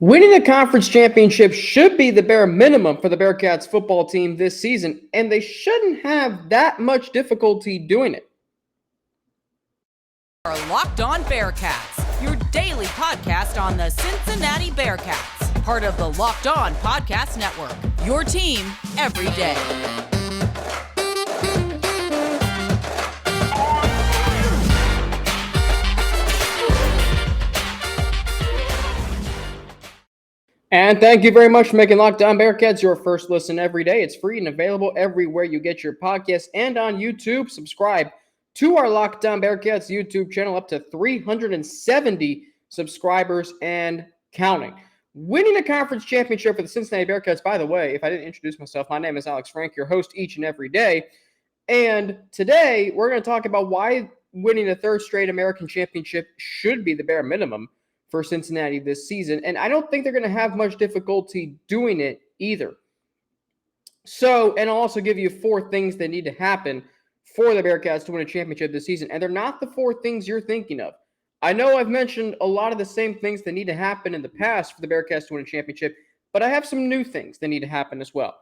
Winning a conference championship should be the bare minimum for the Bearcats football team this season, and they shouldn't have that much difficulty doing it. Are Locked On Bearcats, your daily podcast on the Cincinnati Bearcats, part of the Locked On Podcast Network, your team every day. And thank you very much for making Locked On Bearcats your first listen every day. It's free and available everywhere you get your podcasts and on YouTube. Subscribe to our Locked On Bearcats YouTube channel, up to 370 subscribers and counting. Winning a conference championship for the Cincinnati Bearcats, by the way, if I didn't introduce myself, my name is Alex Frank, your host each and every day. And today we're going to talk about why winning a third straight American championship should be the bare minimum for Cincinnati this season. And I don't think they're going to have much difficulty doing it either. So, and I'll also give you 4 things that need to happen for the Bearcats to win a championship this season. And they're not the 4 things you're thinking of. I know I've mentioned a lot of the same things that need to happen in the past for the Bearcats to win a championship, but I have some new things that need to happen as well.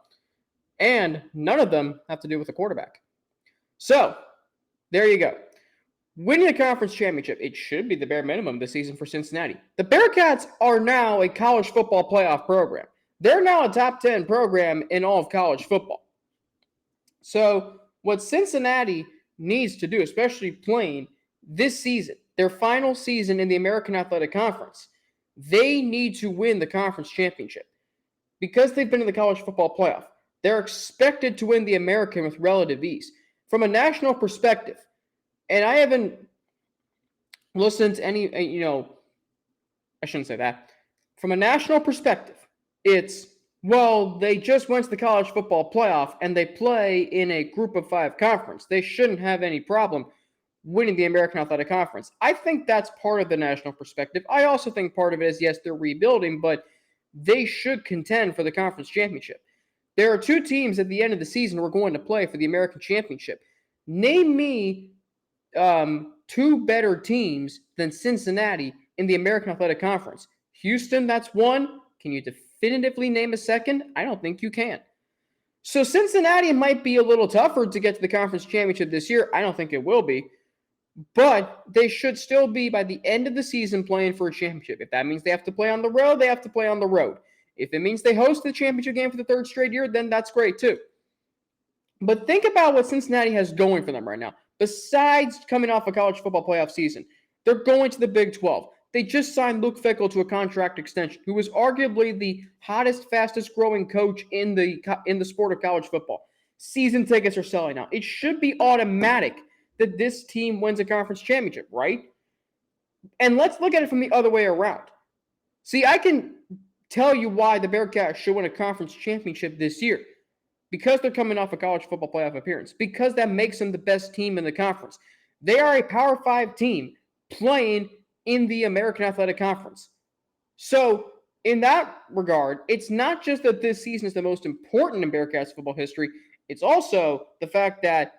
And none of them have to do with the quarterback. So, there you go. Winning a conference championship, it should be the bare minimum this season for Cincinnati. The Bearcats are now a college football playoff program. They're now a top 10 program in all of college football. So what Cincinnati needs to do, especially playing this season, their final season in the American Athletic Conference, they need to win the conference championship. Because they've been in the college football playoff, they're expected to win the American with relative ease. From a national perspective, and I haven't listened to any, I shouldn't say that. From a national perspective, it's, well, they just went to the college football playoff and they play in a group of 5 conference. They shouldn't have any problem winning the American Athletic Conference. I think that's part of the national perspective. I also think part of it is, yes, they're rebuilding, but they should contend for the conference championship. There are 2 teams at the end of the season who are going to play for the American championship. Name me 2 better teams than Cincinnati in the American Athletic Conference. Houston, that's 1. Can you definitively name a second? I don't think you can. So Cincinnati might be a little tougher to get to the conference championship this year. I don't think it will be. But they should still be, by the end of the season, playing for a championship. If that means they have to play on the road, they have to play on the road. If it means they host the championship game for the 3rd straight year, then that's great too. But think about what Cincinnati has going for them right now. Besides coming off a college football playoff season, they're going to the Big 12. They just signed Luke Fickell to a contract extension, who is arguably the hottest, fastest-growing coach in the sport of college football. Season tickets are selling out. It should be automatic that this team wins a conference championship, right? And let's look at it from the other way around. See, I can tell you why the Bearcats should win a conference championship this year. Because they're coming off a college football playoff appearance. Because that makes them the best team in the conference. They are a Power 5 team playing in the American Athletic Conference. So, in that regard, it's not just that this season is the most important in Bearcats football history. It's also the fact that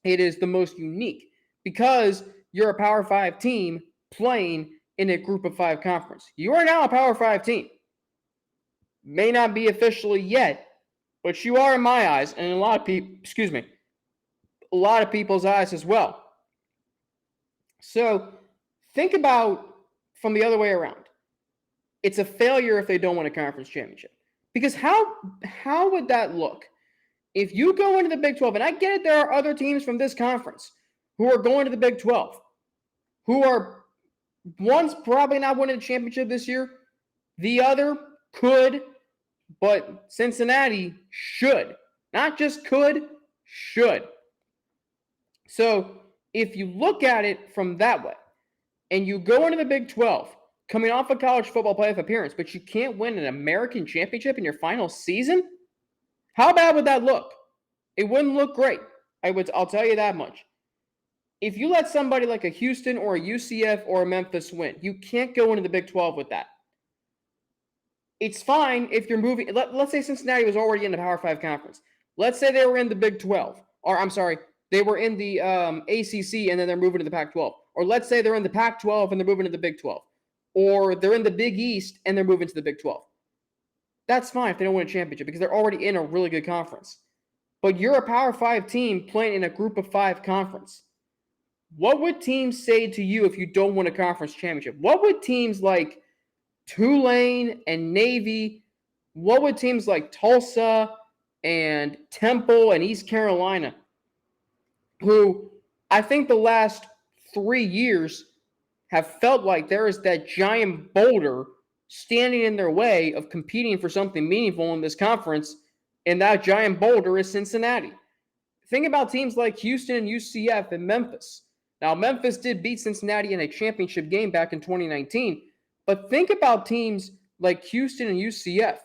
it is the most unique. Because you're a Power 5 team playing in a Group of 5 conference. You are now a Power 5 team. May not be officially yet, but you are in my eyes, and in a lot of people's eyes as well. So think about from the other way around. It's a failure if they don't win a conference championship. Because how would that look? If you go into the Big 12, and I get it, there are other teams from this conference who are going to the Big 12, who are, one's probably not winning a championship this year, the other could. But Cincinnati should. Not just could, should. So if you look at it from that way, and you go into the Big 12, coming off a college football playoff appearance, but you can't win an American championship in your final season, how bad would that look? It wouldn't look great. I'll tell you that much. If you let somebody like a Houston or a UCF or a Memphis win, you can't go into the Big 12 with that. It's fine if you're moving. Let's say Cincinnati was already in the Power 5 conference. Let's say they were in the Big 12. Or, I'm sorry, they were in the ACC and then they're moving to the Pac-12. Or let's say they're in the Pac-12 and they're moving to the Big 12. or they're in the Big East and they're moving to the Big 12. That's fine if they don't win a championship because they're already in a really good conference. But you're a Power 5 team playing in a Group of 5 conference. What would teams say to you if you don't win a conference championship? What would teams like Tulane and Navy, what would teams like Tulsa and Temple and East Carolina, who I think the last 3 years have felt like there is that giant boulder standing in their way of competing for something meaningful in this conference, and that giant boulder is Cincinnati. Think about teams like Houston and UCF and Memphis. Now, Memphis did beat Cincinnati in a championship game back in 2019, but think about teams like Houston and UCF,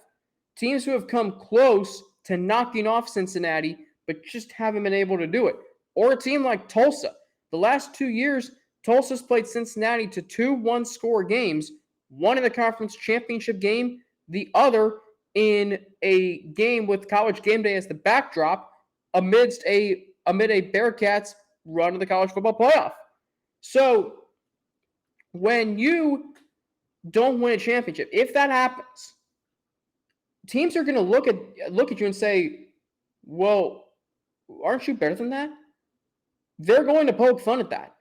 teams who have come close to knocking off Cincinnati, but just haven't been able to do it. Or a team like Tulsa. The last 2 years, Tulsa's played Cincinnati to 2 one-score games, one in the conference championship game, the other in a game with College Game Day as the backdrop amid a Bearcats run to the college football playoff. So when you don't win a championship, if that happens, teams are going to look at you and say, well, aren't you better than that? They're going to poke fun at that.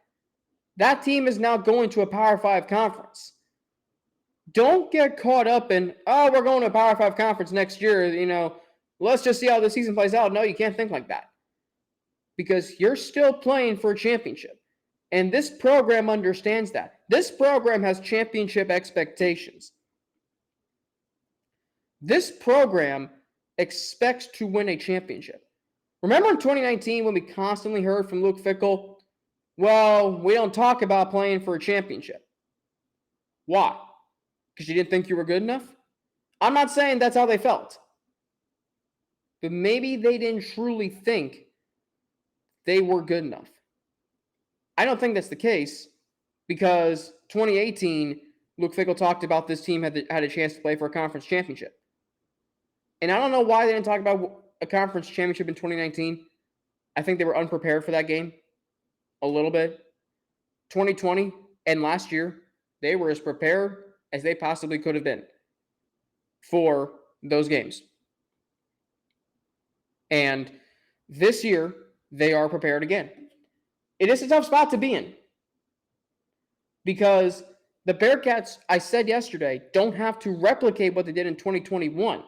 That team is now going to a Power 5 conference. Don't get caught up in, we're going to a Power 5 conference next year, let's just see how the season plays out. No, you can't think like that. Because you're still playing for a championship. And this program understands that. This program has championship expectations. This program expects to win a championship. Remember in 2019 when we constantly heard from Luke Fickell, well, we don't talk about playing for a championship. Why? Because you didn't think you were good enough? I'm not saying that's how they felt. But maybe they didn't truly think they were good enough. I don't think that's the case because 2018, Luke Fickell talked about this team had a chance to play for a conference championship. And I don't know why they didn't talk about a conference championship in 2019. I think they were unprepared for that game a little bit. 2020 and last year, they were as prepared as they possibly could have been for those games. And this year, they are prepared again. It is a tough spot to be in because the Bearcats, I said yesterday, don't have to replicate what they did in 2021.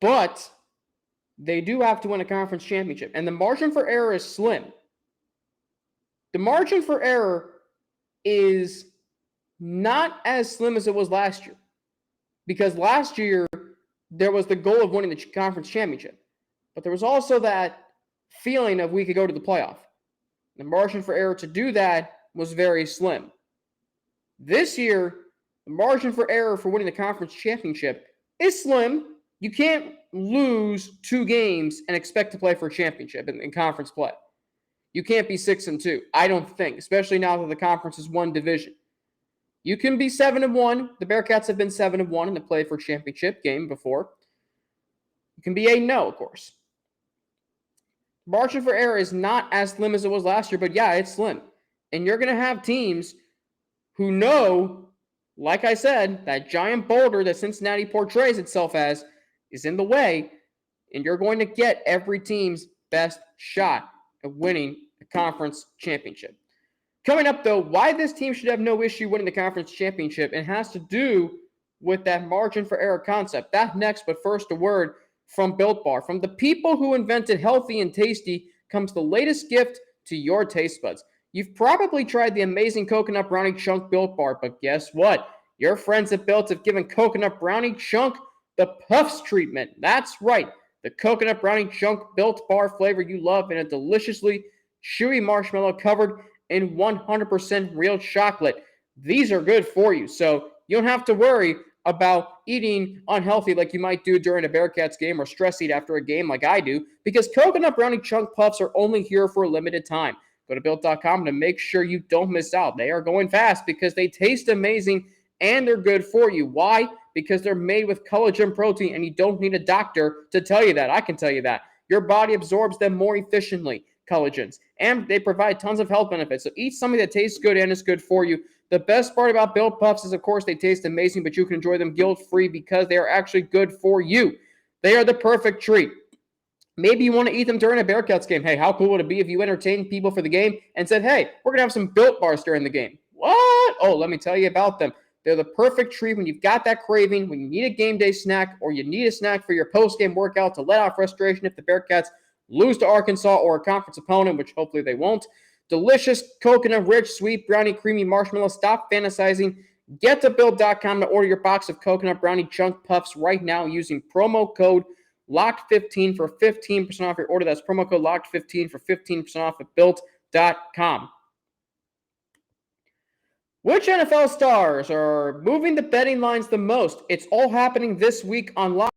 But they do have to win a conference championship. And the margin for error is slim. The margin for error is not as slim as it was last year. Because last year, there was the goal of winning the conference championship. But there was also that feeling of we could go to the playoff. The margin for error to do that was very slim. This year, the margin for error for winning the conference championship is slim. You can't lose 2 games and expect to play for a championship in conference play. You can't be 6-2, I don't think, especially now that the conference is one division. You can be 7-1. The Bearcats have been 7-1 and have played for a championship game before. You can be 8-0, of course. Margin for error is not as slim as it was last year, but yeah, it's slim. And you're going to have teams who know, like I said, that giant boulder that Cincinnati portrays itself as is in the way, and you're going to get every team's best shot at winning the conference championship. Coming up, though, why this team should have no issue winning the conference championship, it has to do with that margin for error concept. That next, but first, a word from Built Bar. From the people who invented healthy and tasty comes the latest gift to your taste buds. You've probably tried the amazing coconut brownie chunk Built Bar, but guess what? Your friends at Built have given coconut brownie chunk the Puffs treatment. That's right, the coconut brownie chunk Built Bar flavor you love in a deliciously chewy marshmallow covered in 100% real chocolate. These are good for you, so you don't have to worry about eating unhealthy like you might do during a Bearcats game or stress eat after a game like I do, because coconut brownie chunk puffs are only here for a limited time. Go to Built.com to make sure you don't miss out. They are going fast because they taste amazing and they're good for you. Why? Because they're made with collagen protein and you don't need a doctor to tell you that. I can tell you that. Your body absorbs them more efficiently, collagens, and they provide tons of health benefits. So eat something that tastes good and is good for you. The best part about Built Puffs is, of course, they taste amazing, but you can enjoy them guilt-free because they are actually good for you. They are the perfect treat. Maybe you want to eat them during a Bearcats game. Hey, how cool would it be if you entertained people for the game and said, hey, we're going to have some Built Bars during the game? What? Oh, let me tell you about them. They're the perfect treat when you've got that craving, when you need a game day snack, or you need a snack for your post-game workout to let out frustration if the Bearcats lose to Arkansas or a conference opponent, which hopefully they won't. Delicious, coconut-rich, sweet, brownie, creamy marshmallow. Stop fantasizing. Get to Built.com to order your box of coconut brownie chunk puffs right now using promo code LOCKED15 for 15% off your order. That's promo code LOCKED15 for 15% off at Built.com. Which NFL stars are moving the betting lines the most? It's all happening this week on Locked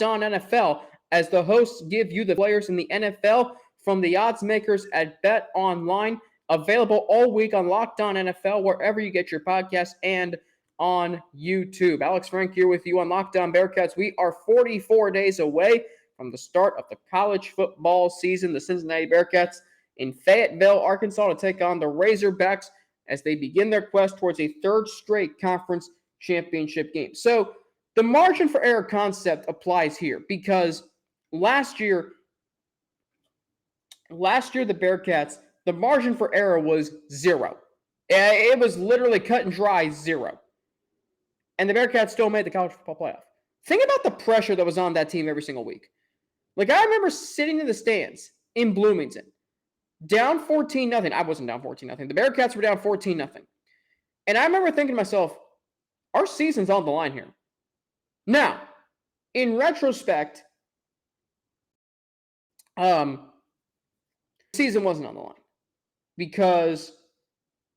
On NFL as the hosts give you the players in the NFL from the odds makers at Bet Online. Available all week on Locked On NFL, wherever you get your podcasts and on YouTube. Alex Frank here with you on Locked On Bearcats. We are 44 days away from the start of the college football season. The Cincinnati Bearcats in Fayetteville, Arkansas to take on the Razorbacks as they begin their quest towards a third straight conference championship game. So the margin for error concept applies here because last year the Bearcats, the margin for error was 0. It was literally cut and dry 0. And the Bearcats still made the college football playoff. Think about the pressure that was on that team every single week. Like, I remember sitting in the stands in Bloomington, down 14-0. I wasn't down 14-0. The Bearcats were down 14-0. And I remember thinking to myself, our season's on the line here. Now, in retrospect, the season wasn't on the line because,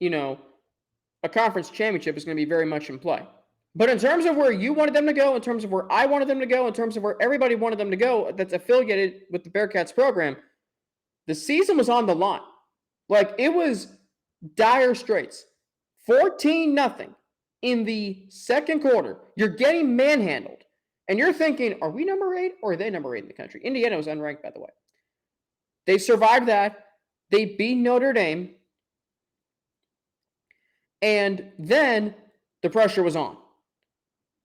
a conference championship is going to be very much in play. But in terms of where you wanted them to go, in terms of where I wanted them to go, in terms of where everybody wanted them to go that's affiliated with the Bearcats program, the season was on the line. Like, it was dire straits. 14-0 in the second quarter. You're getting manhandled. And you're thinking, are we number 8 or are they number 8 in the country? Indiana was unranked, by the way. They survived that. They beat Notre Dame. And then the pressure was on.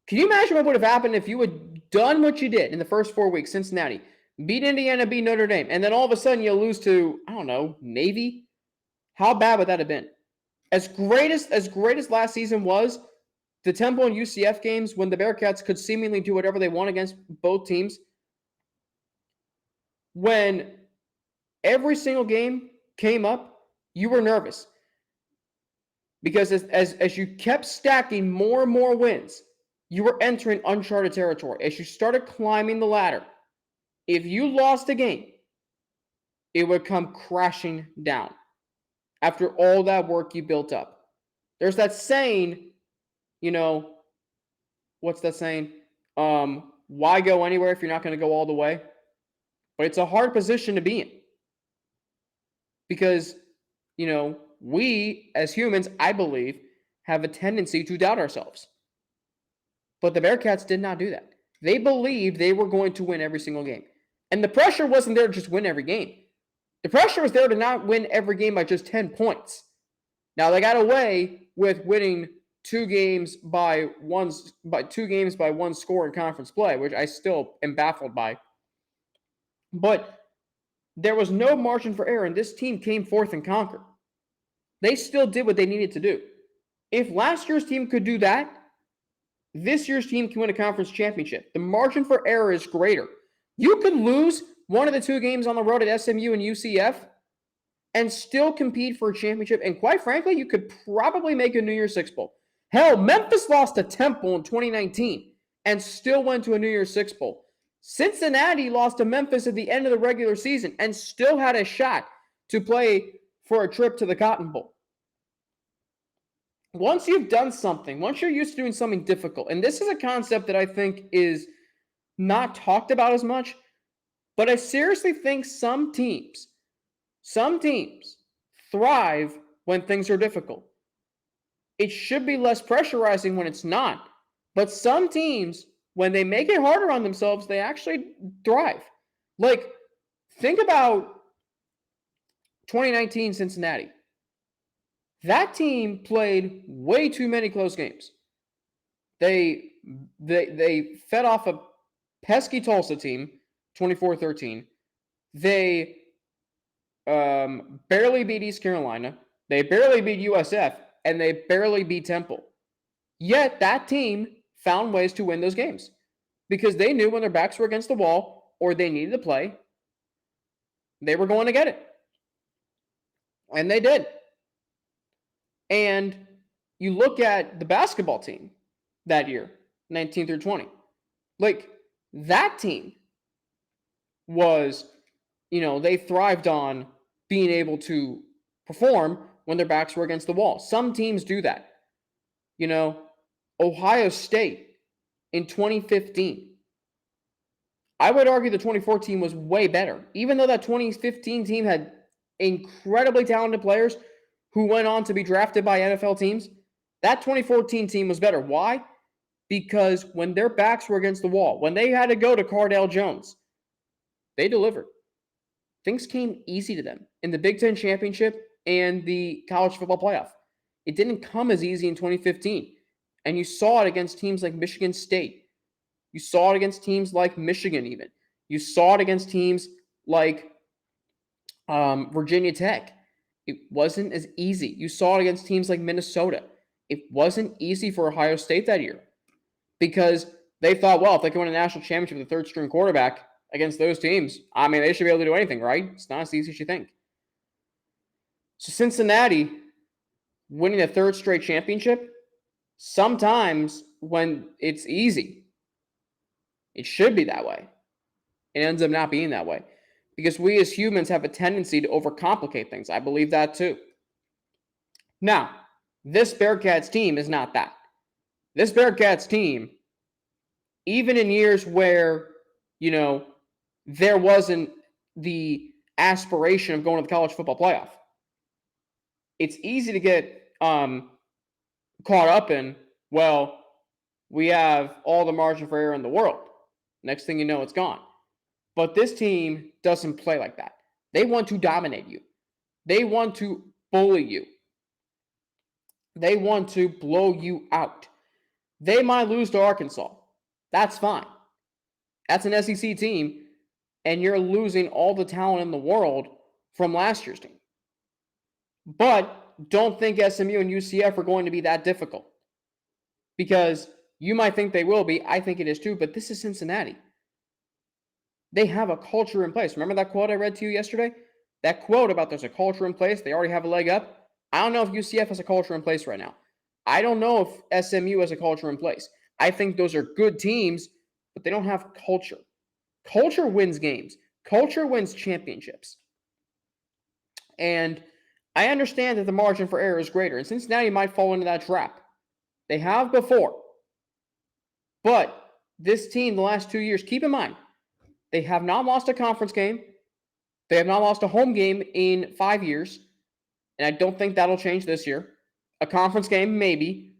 Can you imagine what would have happened if you had done what you did in the first 4 weeks? Cincinnati, beat Indiana, beat Notre Dame, and then all of a sudden you lose to, Navy? How bad would that have been? As great as last season was, the Temple and UCF games when the Bearcats could seemingly do whatever they want against both teams, when every single game came up, you were nervous. Because as you kept stacking more and more wins, you were entering uncharted territory. As you started climbing the ladder, if you lost a game, it would come crashing down after all that work you built up. There's that saying, what's that saying? Why go anywhere if you're not going to go all the way? But it's a hard position to be in. Because, we as humans, I believe, have a tendency to doubt ourselves. But the Bearcats did not do that. They believed they were going to win every single game. And the pressure wasn't there to just win every game. The pressure was there to not win every game by just 10 points. Now, they got away with winning 2 games by one score in conference play, which I still am baffled by. But there was no margin for error, and this team came forth and conquered. They still did what they needed to do. If last year's team could do that, this year's team can win a conference championship. The margin for error is greater. You could lose one of the 2 games on the road at SMU and UCF and still compete for a championship. And quite frankly, you could probably make a New Year's Six Bowl. Hell, Memphis lost to Temple in 2019 and still went to a New Year's Six Bowl. Cincinnati lost to Memphis at the end of the regular season and still had a shot to play for a trip to the Cotton Bowl. Once you've done something, once you're used to doing something difficult, and this is a concept that I think is not talked about as much, but I seriously think some teams thrive when things are difficult. It should be less pressurizing when it's not, but some teams, when they make it harder on themselves, they actually thrive. Like, think about 2019 Cincinnati. That team played way too many close games. They fed off a pesky Tulsa team, 24-13. They barely beat East Carolina. They barely beat USF, and they barely beat Temple. Yet that team found ways to win those games because they knew when their backs were against the wall or they needed to play, they were going to get it. And they did. And you look at the basketball team that year, 19 through 20. Like, that team was, they thrived on being able to perform when their backs were against the wall. Some teams do that. Ohio State in 2015. I would argue the 2014 was way better. Even though that 2015 team had incredibly talented players who went on to be drafted by NFL teams, that 2014 team was better. Why? Because when their backs were against the wall, when they had to go to Cardale Jones, they delivered. Things came easy to them in the Big Ten Championship and the College Football Playoff. It didn't come as easy in 2015. And you saw it against teams like Michigan State. You saw it against teams like Michigan even. You saw it against teams like Virginia Tech. It wasn't as easy. You saw it against teams like Minnesota. It wasn't easy for Ohio State that year because they thought, well, if they can win a national championship with a third-string quarterback against those teams, they should be able to do anything, right? It's not as easy as you think. So Cincinnati winning a third straight championship, sometimes when it's easy, it should be that way. It ends up not being that way because we as humans have a tendency to overcomplicate things. I believe that too. Now, this Bearcats team is not that. This Bearcats team, even in years where, there wasn't the aspiration of going to the college football playoff, it's easy to get caught up in, well, we have all the margin for error in the world. Next thing you know, it's gone. But this team doesn't play like that. They want to dominate you. They want to bully you. They want to blow you out. They might lose to Arkansas. That's fine. That's an SEC team, and you're losing all the talent in the world from last year's team. But don't think SMU and UCF are going to be that difficult because you might think they will be. I think it is too, but this is Cincinnati. They have a culture in place. Remember that quote I read to you yesterday? That quote about there's a culture in place. They already have a leg up. I don't know if UCF has a culture in place right now. I don't know if SMU has a culture in place. I think those are good teams, but they don't have culture. Culture wins games. Culture wins championships. And I understand that the margin for error is greater, and Cincinnati might fall into that trap. They have before. But this team, the last 2 years, keep in mind, they have not lost a conference game. They have not lost a home game in 5 years. And I don't think that'll change this year. A conference game, maybe.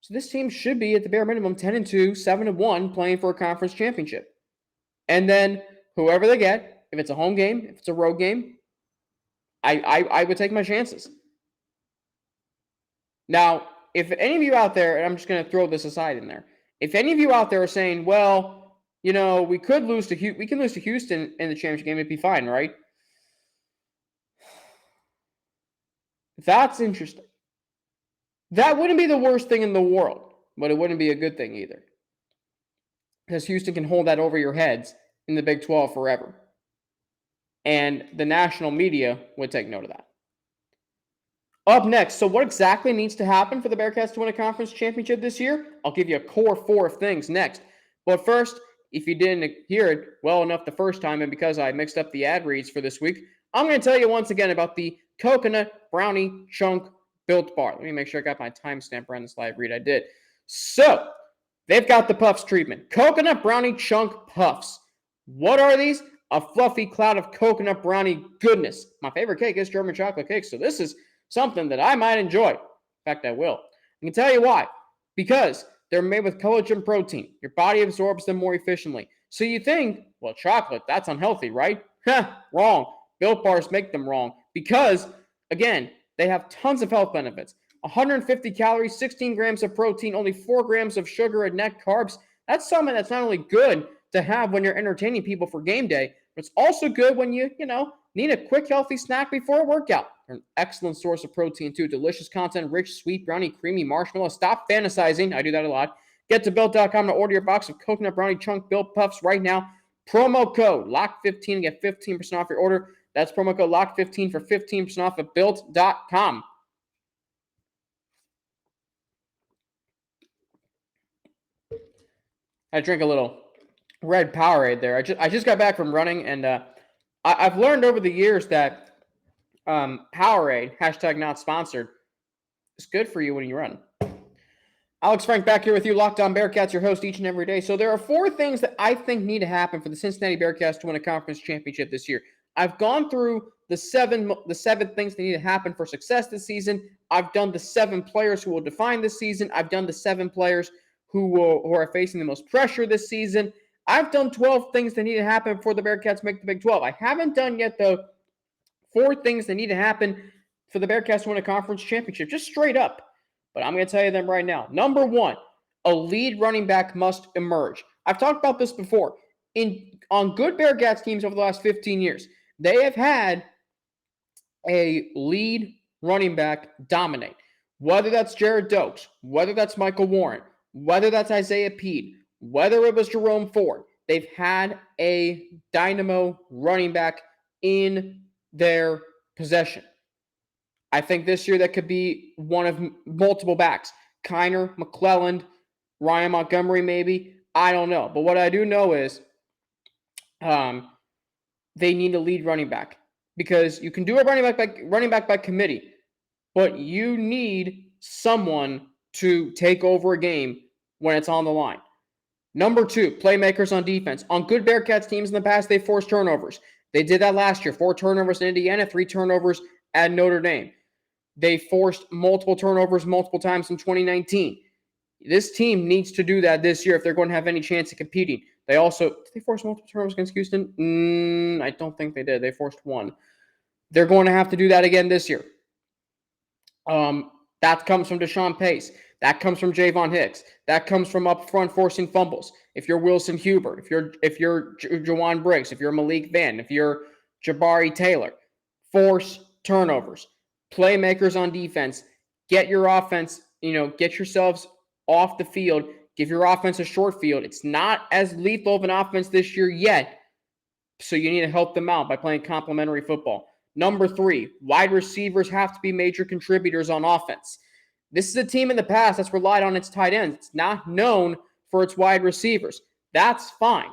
So this team should be at the bare minimum 10-2, 7-1, playing for a conference championship. And then whoever they get, if it's a home game, if it's a road game, I would take my chances. Now, if any of you out there, and I'm just going to throw this aside in there, if any of you out there are saying, well, we could lose to Houston in the championship game, it'd be fine, right? That's interesting. That wouldn't be the worst thing in the world, but it wouldn't be a good thing either. Because Houston can hold that over your heads in the Big 12 forever. And the national media would take note of that. Up next, so what exactly needs to happen for the Bearcats to win a conference championship this year? I'll give you a core 4 of things next. But first, if you didn't hear it well enough the first time and because I mixed up the ad reads for this week, I'm going to tell you once again about the Coconut Brownie Chunk Built Bar. Let me make sure I got my timestamp around this live read. I did. So, they've got the Puffs treatment. Coconut Brownie Chunk Puffs. What are these? A fluffy cloud of coconut brownie goodness. My favorite cake is German chocolate cake, so this is something that I might enjoy. In fact, I will. I can tell you why. Because they're made with collagen protein. Your body absorbs them more efficiently. So you think, well, chocolate, that's unhealthy, right? Wrong. Built Bars make them wrong. Because, again, They have tons of health benefits. 150 calories, 16 grams of protein, only 4 grams of sugar and net carbs. That's something that's not only good to have when you're entertaining people for game day, but it's also good when you need a quick, healthy snack before a workout. They're an excellent source of protein, too. Delicious content, rich, sweet, brownie, creamy marshmallow. Stop fantasizing. I do that a lot. Get to Built.com to order your box of coconut brownie chunk Built Puffs right now. Promo code LOCK15 to get 15% off your order. That's promo code LOCK15 for 15% off at Built.com. I drank a little red Powerade there. I just got back from running, and I've learned over the years that Powerade, hashtag not sponsored, is good for you when you run. Alex Frank back here with you, Locked On Bearcats, your host each and every day. So there are 4 things that I think need to happen for the Cincinnati Bearcats to win a conference championship this year. I've gone through the seven things that need to happen for success this season. I've done the 7 players who will define this season. I've done the 7 players who are facing the most pressure this season. I've done 12 things that need to happen for the Bearcats make the Big 12. I haven't done yet, though, 4 things that need to happen for the Bearcats to win a conference championship, just straight up. But I'm going to tell you them right now. Number 1, a lead running back must emerge. I've talked about this before. On good Bearcats teams over the last 15 years, they have had a lead running back dominate. Whether that's Jared Dokes, whether that's Michael Warren, whether that's Isaiah Peed, whether it was Jerome Ford, they've had a dynamo running back in their possession. I think this year that could be one of multiple backs. Kiner, McClelland, Ryan Montgomery maybe. I don't know. But what I do know is they need a lead running back, because you can do a running back by committee, but you need someone to take over a game when it's on the line. Number 2, playmakers on defense. On good Bearcats teams in the past, they forced turnovers. They did that last year. 4 turnovers in Indiana, 3 turnovers at Notre Dame. They forced multiple turnovers multiple times in 2019. This team needs to do that this year if they're going to have any chance of competing. Did they force multiple turnovers against Houston? I don't think they did. They forced 1. They're going to have to do that again this year. That comes from Deshaun Pace. That comes from Javon Hicks. That comes from up front forcing fumbles. If you're Wilson Huber, if you're Jawan Briggs, if you're Malik Vann, if you're Jabari Taylor, force turnovers. Playmakers on defense. Get your offense, get yourselves off the field. Give your offense a short field. It's not as lethal of an offense this year yet, so you need to help them out by playing complementary football. Number 3, wide receivers have to be major contributors on offense. This is a team in the past that's relied on its tight ends. It's not known for its wide receivers. That's fine.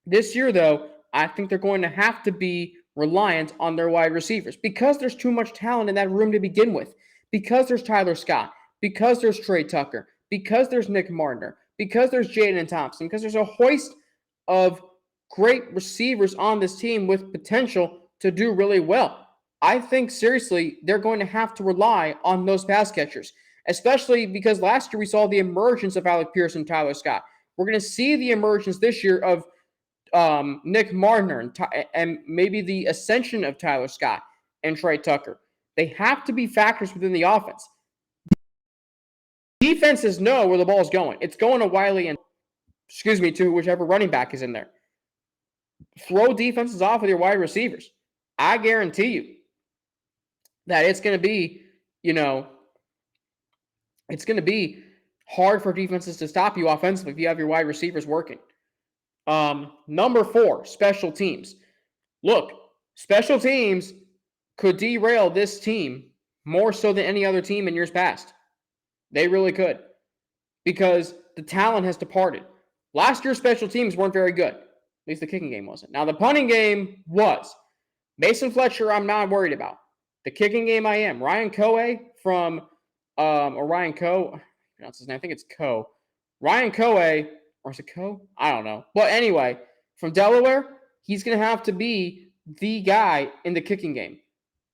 This year, though, I think they're going to have to be reliant on their wide receivers, because there's too much talent in that room to begin with, because there's Tyler Scott, because there's Trey Tucker, because there's Nick Martiner, because there's Jaden Thompson, because there's a hoist of great receivers on this team with potential to do really well. I think, seriously, they're going to have to rely on those pass catchers, especially because last year we saw the emergence of Alec Pierce and Tyler Scott. We're going to see the emergence this year of Nick Martiner and maybe the ascension of Tyler Scott and Trey Tucker. They have to be factors within the offense. Defenses know where the ball is going. It's going to Wiley and, to whichever running back is in there. Throw defenses off with your wide receivers. I guarantee you that it's going to be, it's going to be hard for defenses to stop you offensively if you have your wide receivers working. Number 4, special teams. Look, special teams could derail this team more so than any other team in years past. They really could, because the talent has departed. Last year's special teams weren't very good. At least the kicking game wasn't. Now, the punting game was. Mason Fletcher, I'm not worried about. The kicking game, I am. Ryan Coe from, or Ryan Coe, pronounce his name, I think it's Coe. Ryan Coe, or is it Coe? I don't know. But anyway, from Delaware, he's going to have to be the guy in the kicking game.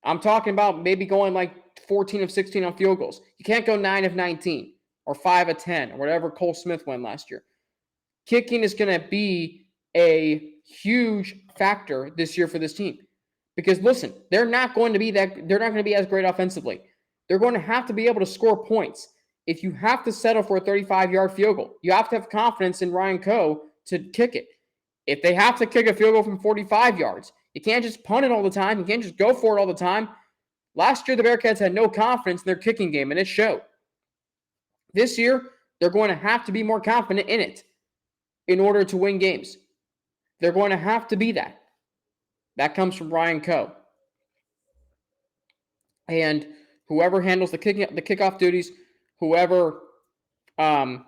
I'm talking about maybe going like 14 of 16 on field goals. You can't go 9 of 19 or 5 of 10 or whatever Cole Smith went last year. Kicking is going to be a huge factor this year for this team. Because listen, they're not going to be as great offensively. They're going to have to be able to score points. If you have to settle for a 35-yard field goal, you have to have confidence in Ryan Coe to kick it. If they have to kick a field goal from 45 yards, you can't just punt it all the time. You can't just go for it all the time. Last year, the Bearcats had no confidence in their kicking game, and it showed. This year, they're going to have to be more confident in it in order to win games. They're going to have to be that. That comes from Ryan Coe. And whoever handles the kickoff duties, whoever handles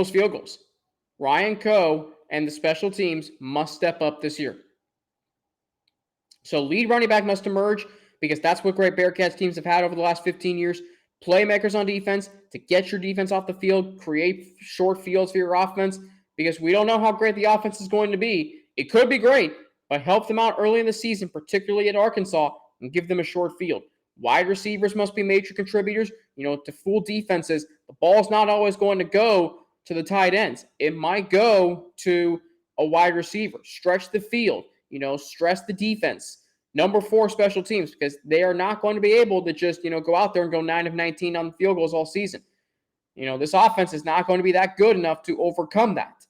field goals, Ryan Coe and the special teams must step up this year. So lead running back must emerge because that's what great Bearcats teams have had over the last 15 years. Playmakers on defense to get your defense off the field, create short fields for your offense because we don't know how great the offense is going to be. It could be great, but help them out early in the season, particularly at Arkansas, and give them a short field. Wide receivers must be major contributors. To fool defenses, the ball's not always going to go to the tight ends. It might go to a wide receiver. Stretch the field, stress the defense. Number 4, special teams, because they are not going to be able to just, go out there and go 9 of 19 on the field goals all season. This offense is not going to be that good enough to overcome that.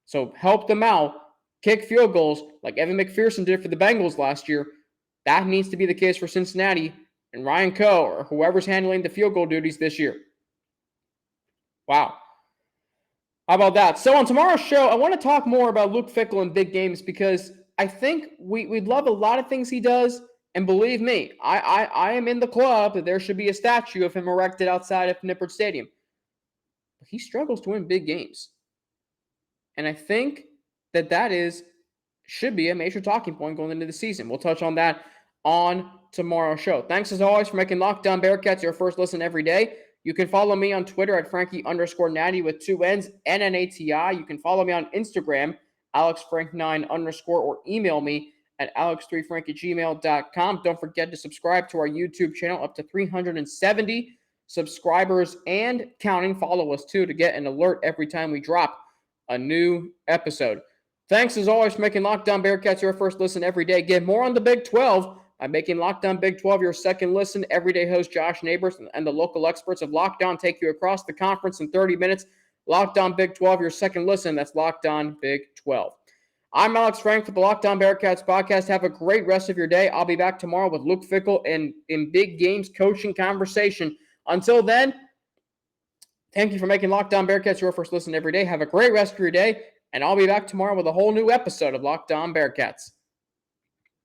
So help them out. Kick field goals like Evan McPherson did for the Bengals last year. That needs to be the case for Cincinnati and Ryan Coe or whoever's handling the field goal duties this year. Wow. How about that? So on tomorrow's show, I want to talk more about Luke Fickell in big games because I think we'd love a lot of things he does. And believe me, I am in the club that there should be a statue of him erected outside of Nippert Stadium. But he struggles to win big games. And I think that should be a major talking point going into the season. We'll touch on that on tomorrow's show. Thanks as always for making Locked On Bearcats your first listen every day. You can follow me on Twitter at Frankie_Natty with 2 N's, NNATI. You can follow me on Instagram, AlexFrank9_ or email me at alex3frank@gmail.com. Don't forget to subscribe to our YouTube channel, up to 370 subscribers and counting. Follow us too to get an alert every time we drop a new episode. Thanks as always for making Locked On Bearcats your first listen every day. Get more on the Big 12 by making Locked On Big 12 your second listen. Everyday host Josh Neighbors and the local experts of Locked On take you across the conference in 30 minutes. Locked On Big 12, your second listen. That's Locked On Big 12. I'm Alex Frank for the Locked On Bearcats podcast. Have a great rest of your day. I'll be back tomorrow with Luke Fickell and in big games coaching conversation. Until then, thank you for making Locked On Bearcats your first listen every day. Have a great rest of your day, and I'll be back tomorrow with a whole new episode of Locked On Bearcats.